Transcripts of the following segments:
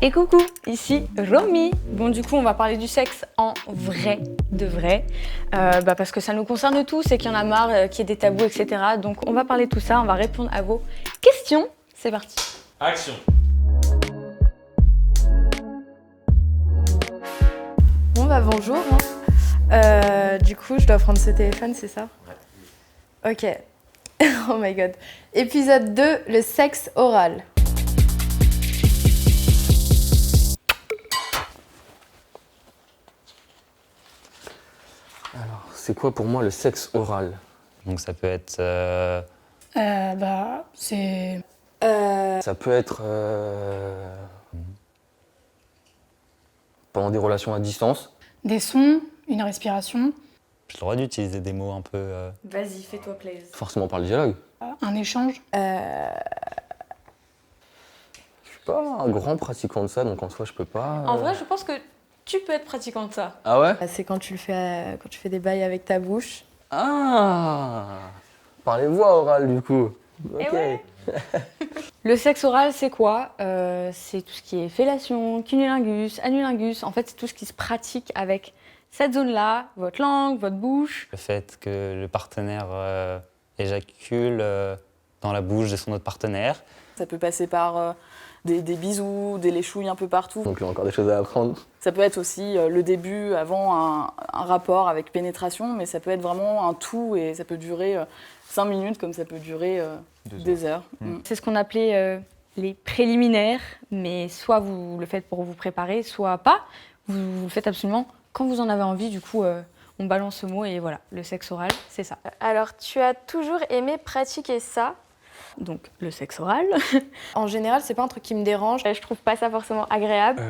Et coucou, ici Romy. Bon, du coup, on va parler du sexe en vrai, de vrai, parce que ça nous concerne tous et qu'il y en a marre, qu'il y ait des tabous, etc. Donc, on va parler de tout ça, on va répondre à vos questions. C'est parti. Action. Bon bah bonjour. Du coup, je dois prendre ce téléphone, c'est ça? Ouais. Ok. Oh my god. Épisode 2, le sexe oral. Alors, c'est quoi pour moi le sexe oral? Donc ça peut être C'est... Ça peut être pendant des relations à distance. des sons, une respiration, j'ai le droit d'utiliser des mots un peu Vas-y, fais-toi plaisir. Forcément par le dialogue. un échange. Je suis pas un grand pratiquant de ça, donc en soi je peux pas. En vrai, je pense que tu peux être pratiquant de ça. Ah ouais? C'est quand tu le fais, quand tu fais des bails avec ta bouche. Ah! Par les voies orales du coup. Ok. ouais. Le sexe oral, c'est quoi? C'est tout ce qui est fellation, cunnilingus, anulingus. En fait, c'est tout ce qui se pratique avec cette zone-là, votre langue, votre bouche. le fait que le partenaire éjacule dans la bouche de son autre partenaire. Ça peut passer par des bisous, des léchouilles un peu partout. Donc il y a encore des choses à apprendre. Ça peut être aussi le début avant un rapport avec pénétration, mais ça peut être vraiment un tout et ça peut durer 5 minutes comme ça peut durer des heures. C'est ce qu'on appelait les préliminaires, mais soit vous le faites pour vous préparer, soit pas. Vous le faites absolument quand vous en avez envie. Du coup, on balance ce mot et voilà, le sexe oral, c'est ça. Alors, tu as toujours aimé pratiquer ça? Donc, le sexe oral. En général, c'est pas un truc qui me dérange. Je trouve pas ça forcément agréable.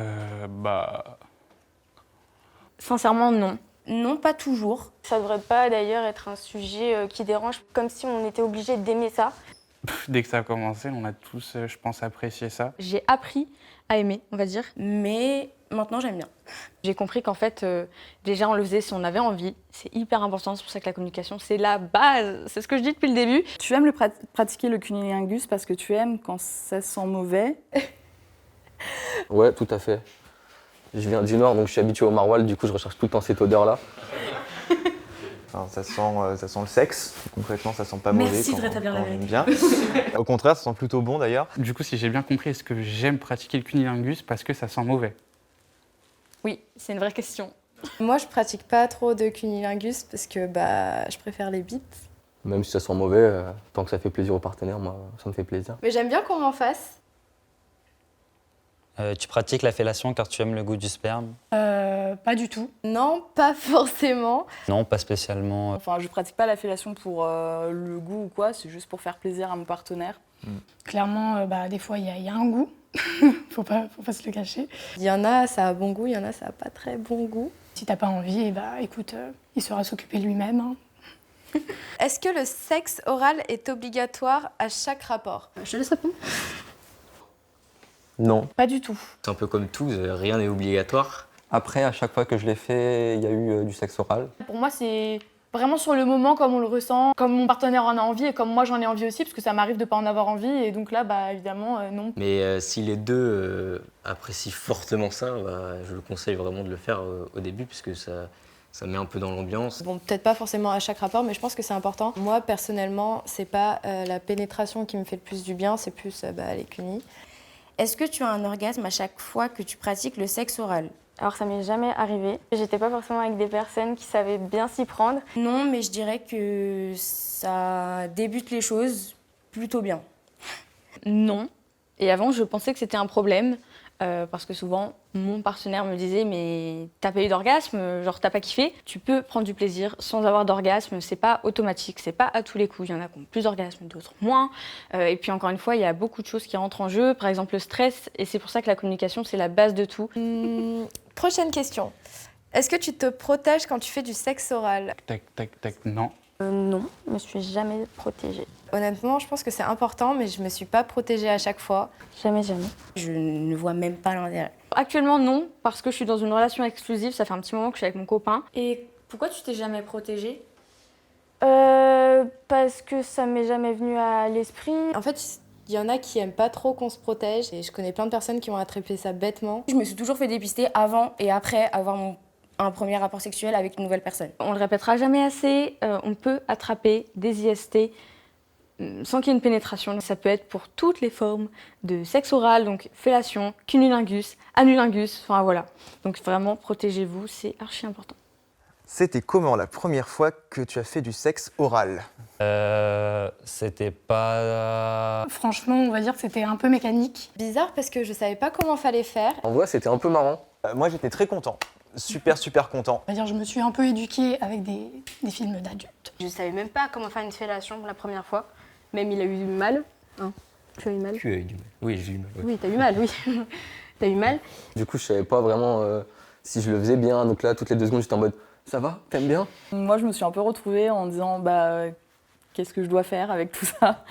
Sincèrement, non. Non, pas toujours. Ça devrait pas d'ailleurs être un sujet qui dérange, comme si on était obligé d'aimer ça. Dès que ça a commencé, on a tous, je pense, apprécié ça. J'ai appris à aimer, on va dire. Mais maintenant, j'aime bien. J'ai compris qu'en fait, déjà, on le faisait si on avait envie. C'est hyper important, c'est pour ça que la communication, c'est la base. C'est ce que je dis depuis le début. Tu aimes pratiquer le cunnilingus parce que tu aimes quand ça sent mauvais. Ouais, tout à fait. Je viens du Nord, donc je suis habitué au maroilles, du coup je recherche tout le temps cette odeur-là. Enfin, ça sent le sexe, concrètement ça sent pas mauvais. Merci de quand- rétablir la quand on aime bien. Au contraire, ça sent plutôt bon d'ailleurs. Du coup, si j'ai bien compris, est-ce que j'aime pratiquer le cunnilingus parce que ça sent mauvais? Oui, c'est une vraie question. Moi, je pratique pas trop de cunnilingus parce que je préfère les bites. Même si ça sent mauvais, tant que ça fait plaisir au partenaire, moi ça me fait plaisir. Mais j'aime bien qu'on m'en fasse. Tu pratiques la fellation car tu aimes le goût du sperme? Pas du tout. Non, pas forcément. Non, pas spécialement. Enfin, je pratique pas la fellation pour le goût ou quoi, c'est juste pour faire plaisir à mon partenaire. Clairement, des fois, il y a un goût. faut pas se le cacher. Il y en a, ça a bon goût, il y en a, ça a pas très bon goût. Si t'as pas envie, écoute, il saura s'occuper lui-même. Hein. Est-ce que le sexe oral est obligatoire à chaque rapport? Je te laisse répondre. Non. Pas du tout. C'est un peu comme tout, rien n'est obligatoire. Après, à chaque fois que je l'ai fait, il y a eu du sexe oral. Pour moi, c'est vraiment sur le moment, comme on le ressent, comme mon partenaire en a envie et comme moi j'en ai envie aussi, parce que ça m'arrive de pas en avoir envie, et donc là, évidemment, non. Mais si les deux apprécient fortement ça, je le conseille vraiment de le faire au début, puisque ça met un peu dans l'ambiance. Bon, peut-être pas forcément à chaque rapport, mais je pense que c'est important. Moi, personnellement, c'est pas la pénétration qui me fait le plus du bien, c'est plus les cunnies. Est-ce que tu as un orgasme à chaque fois que tu pratiques le sexe oral? Alors ça m'est jamais arrivé. J'étais pas forcément avec des personnes qui savaient bien s'y prendre. Non, mais je dirais que ça débute les choses plutôt bien. Non. Et avant, je pensais que c'était un problème. Parce que souvent, mon partenaire me disait « mais t'as pas eu d'orgasme, genre t'as pas kiffé ?» Tu peux prendre du plaisir sans avoir d'orgasme, c'est pas automatique, c'est pas à tous les coups. Il y en a qui ont plus d'orgasme, d'autres moins. Et puis encore une fois, il y a beaucoup de choses qui rentrent en jeu, par exemple le stress, et c'est pour ça que la communication, c'est la base de tout. Prochaine question. Est-ce que tu te protèges quand tu fais du sexe oral? Tac, tac, tac, non. Non, je me suis jamais protégée. Honnêtement, je pense que c'est important, mais je me suis pas protégée à chaque fois. Jamais. Je ne vois même pas l'intérêt. Actuellement, non, parce que je suis dans une relation exclusive, ça fait un petit moment que je suis avec mon copain. Et Pourquoi tu t'es jamais protégée? parce que ça m'est jamais venu à l'esprit. En fait, il Il y en a qui aiment pas trop qu'on se protège et je connais plein de personnes qui ont attrapé ça bêtement. Je me suis toujours fait dépister avant et après avoir un premier rapport sexuel avec une nouvelle personne. On le répétera jamais assez, on peut attraper des IST sans qu'il y ait une pénétration. Ça peut être pour toutes les formes de sexe oral, donc fellation, cunnilingus, anulingus, enfin voilà. Donc vraiment, protégez-vous, c'est archi important. C'était comment la première fois que tu as fait du sexe oral? C'était pas... Franchement, on va dire que c'était un peu mécanique. Bizarre parce que je savais pas comment fallait faire. En vrai, c'était un peu marrant. Moi, j'étais très content. Super content. On va dire, je me suis un peu éduquée avec des films d'adultes. Je savais même pas comment faire une fellation la première fois. Même il a eu mal. Hein. Tu as eu mal? Tu as eu du mal. Oui, j'ai eu mal. Ouais. Oui, t'as eu mal, oui. T'as eu mal. Du coup, je savais pas vraiment si je le faisais bien. Donc là, toutes les 2 secondes, j'étais en mode ça va, t'aimes bien? Moi, je me suis un peu retrouvée en disant qu'est-ce que je dois faire avec tout ça.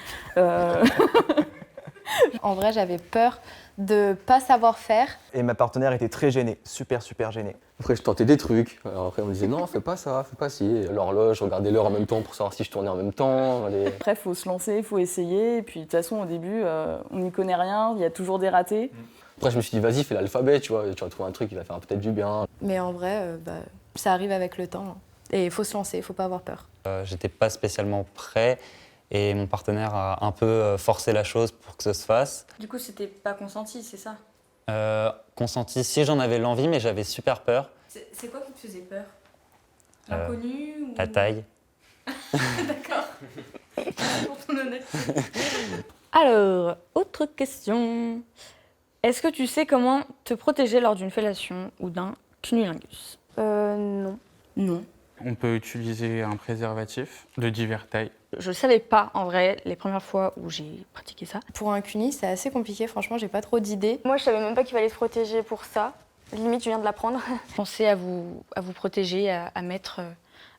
En vrai, j'avais peur de pas savoir faire. Et ma partenaire était très gênée, super gênée. Après, je tentais des trucs. Alors après, on me disait non, fais pas ça, fais pas ci. L'horloge, je regardais l'heure en même temps pour savoir si je tournais en même temps. Après, il faut se lancer, il faut essayer. Et puis, de toute façon, au début, on n'y connaît rien, il y a toujours des ratés. Après, je me suis dit, vas-y, fais l'alphabet, tu vois, tu vas trouver un truc qui va faire peut-être du bien. Mais en vrai, ça arrive avec le temps. Et il faut se lancer, il faut pas avoir peur. J'étais pas spécialement prêt et mon partenaire a un peu forcé la chose pour que ça se fasse. Du coup, c'était pas consenti, c'est ça? Consenti, si j'en avais l'envie, mais j'avais super peur. C'est quoi qui te faisait peur? L'inconnu ou... La taille. D'accord. Pour ton honnêteté. Alors, autre question. Est-ce que tu sais comment te protéger lors d'une fellation ou d'un cunnilingus? Non. Non. On peut utiliser un préservatif de diverses tailles. Je ne savais pas, en vrai, les premières fois où j'ai pratiqué ça. Pour un cuni, c'est assez compliqué, franchement, j'ai pas trop d'idées. Moi, je savais même pas qu'il fallait se protéger pour ça. Limite, je viens de l'apprendre. Pensez à vous protéger, à mettre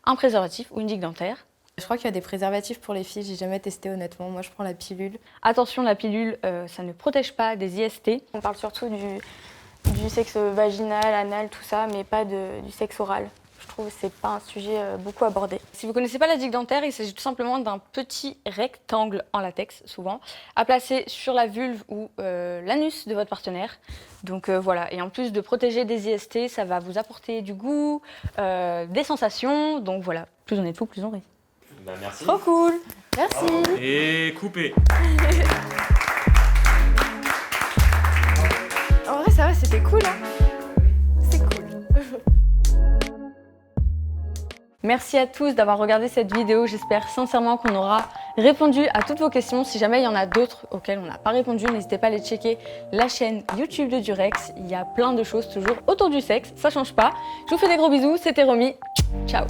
un préservatif ou une digue dentaire. Je crois qu'il y a des préservatifs pour les filles, j'ai jamais testé honnêtement. Moi, je prends la pilule. Attention, la pilule, ça ne protège pas des IST. On parle surtout du sexe vaginal, anal, tout ça, mais pas du sexe oral. Je trouve que c'est pas un sujet beaucoup abordé. Si vous ne connaissez pas la digue dentaire, il s'agit tout simplement d'un petit rectangle en latex, souvent, à placer sur la vulve ou l'anus de votre partenaire. Donc voilà, et en plus de protéger des IST, ça va vous apporter du goût, des sensations. Donc voilà, plus on est de fou, plus on rit. Bah, merci. Trop cool. Merci. Et coupé. En vrai, ça va, c'était cool, hein. C'est cool. Merci à tous d'avoir regardé cette vidéo. J'espère sincèrement qu'on aura répondu à toutes vos questions. Si jamais il y en a d'autres auxquelles on n'a pas répondu, n'hésitez pas à aller checker la chaîne YouTube de Durex. Il y a plein de choses toujours autour du sexe, ça change pas. Je vous fais des gros bisous, c'était Romy. Ciao.